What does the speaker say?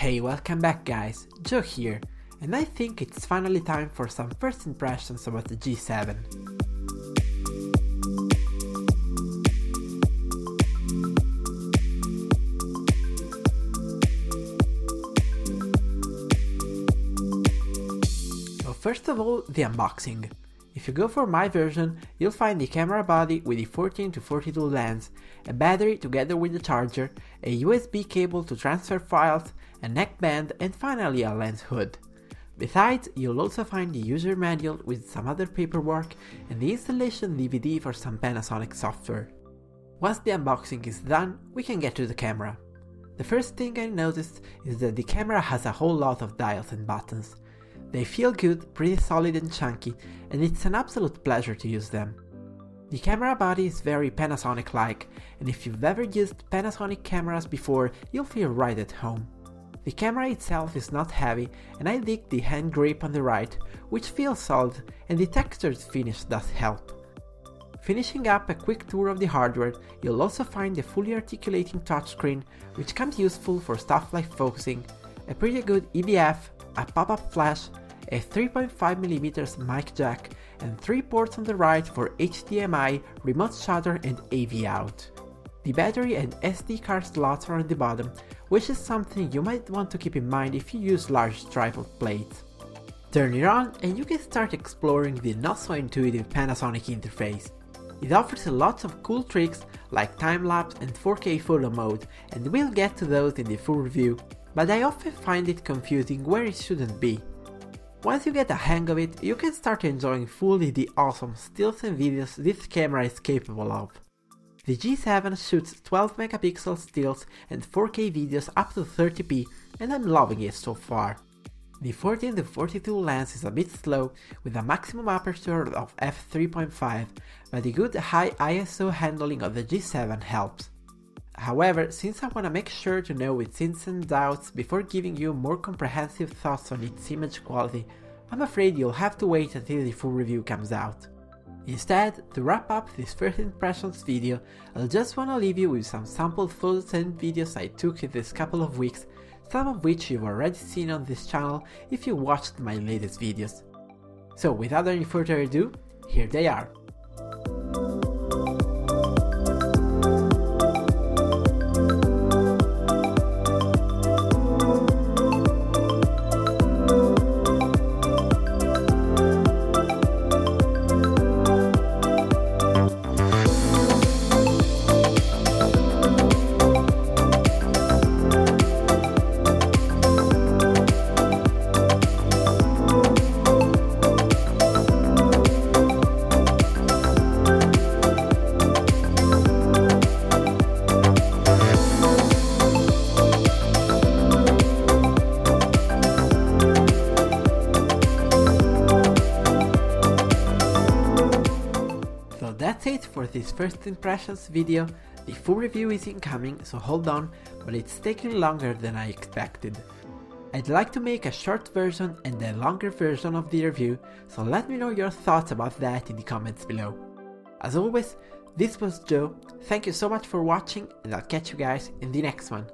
Hey, welcome back guys, Joe here, and I think it's finally time for some first impressions about the G7. So first of all, the unboxing. If you go for my version, you'll find the camera body with the 14-42 lens, a battery together with the charger, a USB cable to transfer files, a neckband, and finally a lens hood. Besides, you'll also find the user manual with some other paperwork and the installation DVD for some Panasonic software. Once the unboxing is done, we can get to the camera. The first thing I noticed is that the camera has a whole lot of dials and buttons. They feel good, pretty solid and chunky, and it's an absolute pleasure to use them. The camera body is very Panasonic-like, and if you've ever used Panasonic cameras before, you'll feel right at home. The camera itself is not heavy, and I dig the hand grip on the right, which feels solid, and the textured finish does help. Finishing up a quick tour of the hardware, you'll also find the fully articulating touchscreen, which comes useful for stuff like focusing, a pretty good EVF, a pop-up flash, a 3.5mm mic jack, and 3 ports on the right for HDMI, remote shutter and AV out. The battery and SD card slots are on the bottom, which is something you might want to keep in mind if you use large tripod plates. Turn it on and you can start exploring the not so intuitive Panasonic interface. It offers a lot of cool tricks like time-lapse and 4K photo mode, and we'll get to those in the full review, but I often find it confusing where it shouldn't be. Once you get a hang of it, you can start enjoying fully the awesome stills and videos this camera is capable of. The G7 shoots 12 megapixel stills and 4K videos up to 30p, and I'm loving it so far. The 14-42 lens is a bit slow, with a maximum aperture of f3.5, but the good high ISO handling of the G7 helps. However, since I wanna make sure to know its ins and outs before giving you more comprehensive thoughts on its image quality, I'm afraid you'll have to wait until the full review comes out. Instead, to wrap up this first impressions video, I'll just wanna leave you with some sample photos and videos I took in this couple of weeks, some of which you've already seen on this channel if you watched my latest videos. So without any further ado, here they are. That's it for this first impressions video. The full review is incoming, so hold on, but it's taking longer than I expected. I'd like to make a short version and a longer version of the review, so let me know your thoughts about that in the comments below. As always, this was Joe, thank you so much for watching, and I'll catch you guys in the next one.